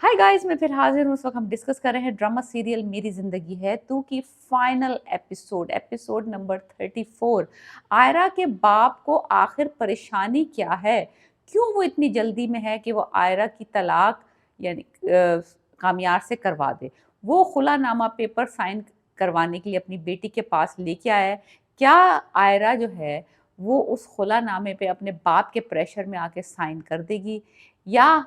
Hi guys, मैं फिर हाजिर हूँ। इस वक्त हम डिस्कस कर रहे हैं ड्रामा सीरियल मेरी जिंदगी है तू की फाइनल एपिसोड नंबर 34। आयरा के बाप को आखिर परेशानी क्या है? क्यों वो इतनी जल्दी में है कि वो आयरा की तलाक यानी कामयार से करवा दे? वो खुलानामा पेपर साइन करवाने के लिए अपनी बेटी के पास लेके आया है। क्या आयरा जो है वो उस खुलानामे पे अपने बाप के प्रेशर में आके साइन कर देगी, या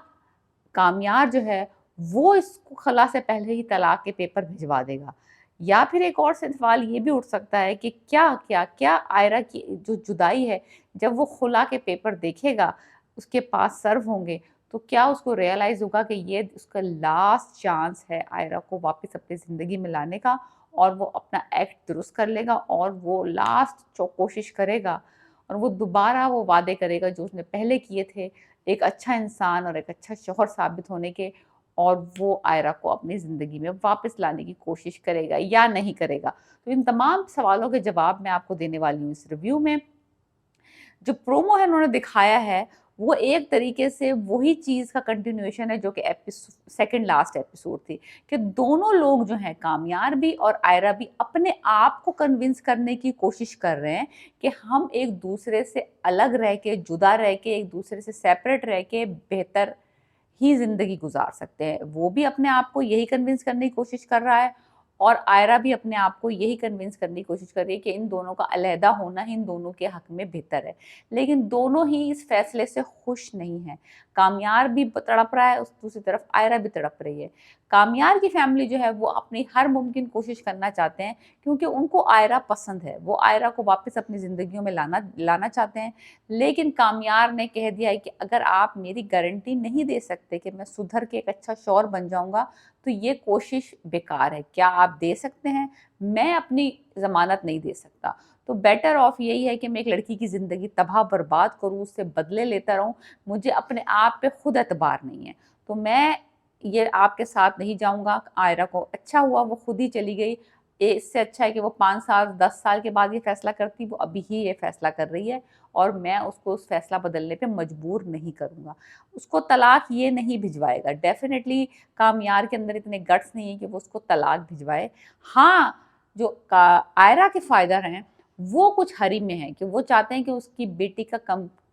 कामयार जो है वो इसको खला से पहले ही तलाक के पेपर भिजवा देगा? या फिर एक और सवाल ये भी उठ सकता है कि क्या आयरा की जो जुदाई है, जब वो खुला के पेपर देखेगा, उसके पास सर्व होंगे, तो क्या उसको रियलाइज होगा कि ये उसका लास्ट चांस है आयरा को वापस अपनी जिंदगी में लाने का, और वो अपना एक्ट दुरुस्त कर लेगा और वो लास्ट कोशिश करेगा और वो दोबारा वो वादे करेगा जो उसने पहले किए थे, एक अच्छा इंसान और एक अच्छा शौहर साबित होने के, और वो आयरा को अपनी ज़िंदगी में वापस लाने की कोशिश करेगा या नहीं करेगा? तो इन तमाम सवालों के जवाब मैं आपको देने वाली हूँ इस रिव्यू में। जो प्रोमो है उन्होंने दिखाया है, वो एक तरीके से वही चीज़ का कंटिन्यूएशन है जो कि सेकंड लास्ट एपिसोड थी, कि दोनों लोग जो हैं, कामयार भी और आयरा भी, अपने आप को कन्विंस करने की कोशिश कर रहे हैं कि हम एक दूसरे से अलग रह के, जुदा रह के, एक दूसरे से सेपरेट रह के बेहतर ही ज़िंदगी गुजार सकते हैं। वो भी अपने आप को यही कन्विंस करने की कोशिश कर रहा है, और आयरा भी अपने आप को यही कन्विंस करने की कोशिश कर रही है कि इन दोनों का अलहदा होना ही इन दोनों के हक में बेहतर है। लेकिन दोनों ही इस फैसले से खुश नहीं हैं। कामयार भी तड़प रहा है, उस दूसरी तरफ आयरा भी तड़प रही है। कामयार की फैमिली जो है वो अपनी हर मुमकिन कोशिश करना चाहते हैं, क्योंकि उनको आयरा पसंद है। वो आयरा को वापस अपनी ज़िंदगियों में लाना लाना चाहते हैं। लेकिन कामयार ने कह दिया है कि अगर आप मेरी गारंटी नहीं दे सकते कि मैं सुधर के एक अच्छा शौहर बन जाऊँगा, तो ये कोशिश बेकार है। क्या आप दे सकते हैं? मैं अपनी ज़मानत नहीं दे सकता। तो बेटर ऑफ यही है कि मैं एक लड़की की ज़िंदगी तबाह बर्बाद करूँ, उससे बदले लेता रहूँ। मुझे अपने आप पे खुद एतबार नहीं है। तो मैं ये आपके साथ नहीं जाऊँगा। आयरा को अच्छा हुआ वो खुद ही चली गई। इससे अच्छा है कि वो 5 साल 10 साल के बाद ये फ़ैसला करती, वो अभी ही ये फ़ैसला कर रही है, और मैं उसको उस फ़ैसला बदलने पे मजबूर नहीं करूँगा। उसको तलाक ये नहीं भिजवाएगा। डेफ़िनेटली कामयार के अंदर इतने गट्स नहीं है कि वो उसको तलाक भिजवाए। हाँ, जो का आयरा के फ़ायदा हैं, वो कुछ हरी में है कि वो चाहते हैं कि उसकी बेटी का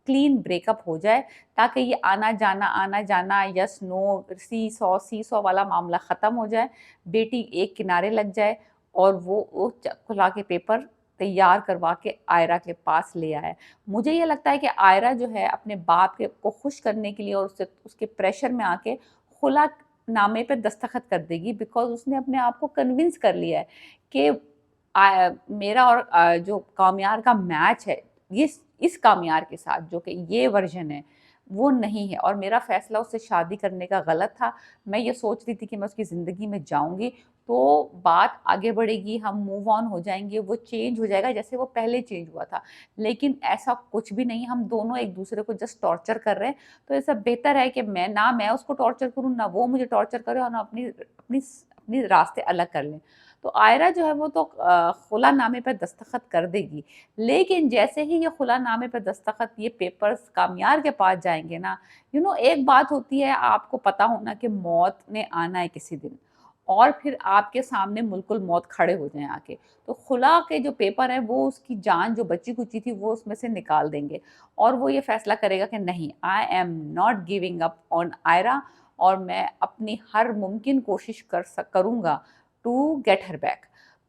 क्लीन ब्रेकअप हो जाए, ताकि ये आना-जाना, यस, नो, सी-सॉ वाला मामला ख़त्म हो जाए। बेटी एक किनारे लग जाए और वो खुला के पेपर तैयार करवा के आयरा के पास ले आए। मुझे ये लगता है कि आयरा जो है अपने बाप के को खुश करने के लिए और उससे उसके प्रेशर में आके खुला नामे पे दस्तखत कर देगी, बिकॉज़ उसने अपने आप को कन्विंस कर लिया है कि मेरा और जो कामयार का मैच है, ये इस कामयार के साथ जो कि ये वर्ज़न है, वो नहीं है, और मेरा फ़ैसला उससे शादी करने का गलत था। मैं ये सोच रही थी कि मैं उसकी ज़िंदगी में जाऊँगी, तो बात आगे बढ़ेगी, हम मूव ऑन हो जाएँगे, वो चेंज हो जाएगा जैसे वो पहले चेंज हुआ था। लेकिन ऐसा कुछ भी नहीं, हम दोनों एक-दूसरे को जस्ट टॉर्चर कर रहे हैं। तो ऐसा बेहतर है कि मैं उसको टॉर्चर करूँ, ना वो मुझे टॉर्चर करे, और ना अपनी रास्ते अलग कर लें। तो आयरा जो है वो तो खुलानामे पे दस्तखत कर देगी। लेकिन जैसे ही ये खुलानामे पे दस्तखत, ये पेपर्स कामयार के पास जाएँगे ना, एक बात होती है, आपको पता होना कि मौत ने आना है किसी दिन, और फिर आपके सामने मुल्कुल मौत खड़े हो जाएँ आके। तो खुला के जो पेपर हैं वो उसकी जान जो बची-खुची थी वो उसमें से निकाल देंगे, और वो ये फैसला करेगा कि नहीं, I am not giving up on Aira, और मैं अपनी हर मुमकिन कोशिश करूँगा टू गेट हर बैक।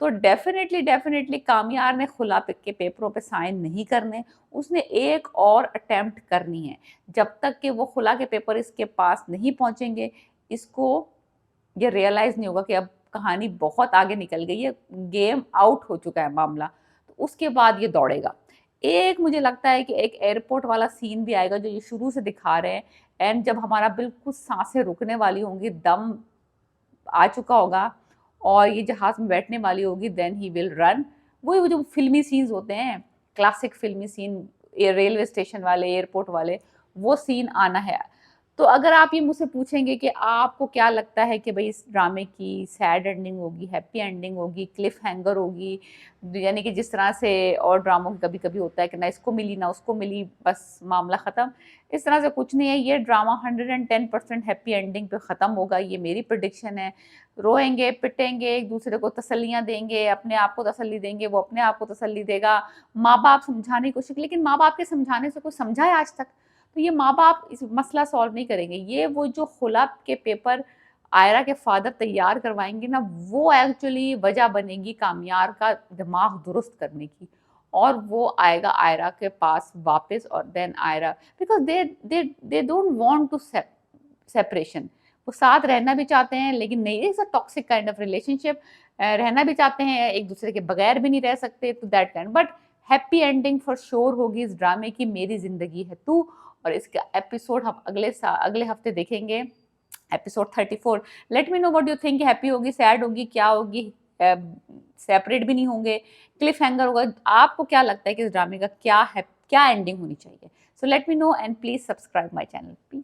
तो डेफ़िनेटली कामयार ने खुला के पेपरों पे साइन नहीं करने, उसने एक और अटेम्प्ट करनी है। जब तक कि वो खुला के पेपर इसके पास नहीं पहुँचेंगे, इसको ये रियलाइज़ नहीं होगा कि अब कहानी बहुत आगे निकल गई है, गेम आउट हो चुका है मामला, तो उसके बाद ये दौड़ेगा। एक मुझे लगता है कि एक एयरपोर्ट वाला सीन भी आएगा जो ये शुरू से दिखा रहे हैं, एंड जब हमारा बिल्कुल साँसें रुकने वाली होंगी, दम आ चुका होगा और ये जहाज़ में बैठने वाली होगी, देन ही विल रन। वही वो जो फ़िल्मी सीन्स होते हैं, क्लासिक फ़िल्मी सीन, ये रेलवे स्टेशन वाले, एयरपोर्ट वाले, वो सीन आना है। تو اگر آپ یہ مجھ سے پوچھیں گے کہ آپ کو کیا لگتا ہے کہ بھئی اس ڈرامے کی سیڈ اینڈنگ ہوگی، ہیپی اینڈنگ ہوگی، کلف ہینگر ہوگی، یعنی کہ جس طرح سے اور ڈراموں کبھی کبھی ہوتا ہے کہ نہ اس کو ملی نہ اس کو ملی، بس معاملہ ختم، اس طرح سے کچھ نہیں ہے. یہ ڈرامہ 110% ہیپی اینڈنگ پہ ختم ہوگا، یہ میری پریڈکشن ہے. روئیں گے، پٹیں گے، ایک دوسرے کو تسلیاں دیں گے، اپنے آپ کو تسلی دیں گے، وہ اپنے آپ کو تسلی دے گا. ماں باپ سمجھانے کی کوشش، لیکن ماں باپ کے سمجھانے سے کوئی سمجھا ہے آج تک؟ تو یہ ماں باپ اس مسئلہ سالو نہیں کریں گے. یہ وہ جو خلا کے پیپر آئرہ کے فادر تیار کروائیں گے نا، وہ ایکچولی وجہ بنے گی کامیار کا دماغ درست کرنے کی، اور وہ آئے گا آئرہ کے پاس واپس. اور دین آئرہ because they don't want to separation, وہ ساتھ رہنا بھی چاہتے ہیں لیکن نہیں، it's a toxic kind of relationship, رہنا بھی چاہتے ہیں ایک دوسرے کے بغیر بھی نہیں رہ سکتے، تو that kind. But happy ending for sure ہوگی اس ڈرامے کی میری زندگی ہے تو. اور اس کا ایپیسوڈ ہم اگلے ہفتے دیکھیں گے، episode 34. Let me know what you think, happy ہوگی، سیڈ ہوگی، کیا ہوگی، سیپریٹ بھی نہیں ہوں گے، کلف ہینگر ہوگا؟ آپ کو کیا لگتا ہے کہ اس ڈرامے کا کیا ہے، کیا اینڈنگ ہونی چاہیے؟ So let me know and please subscribe my channel please.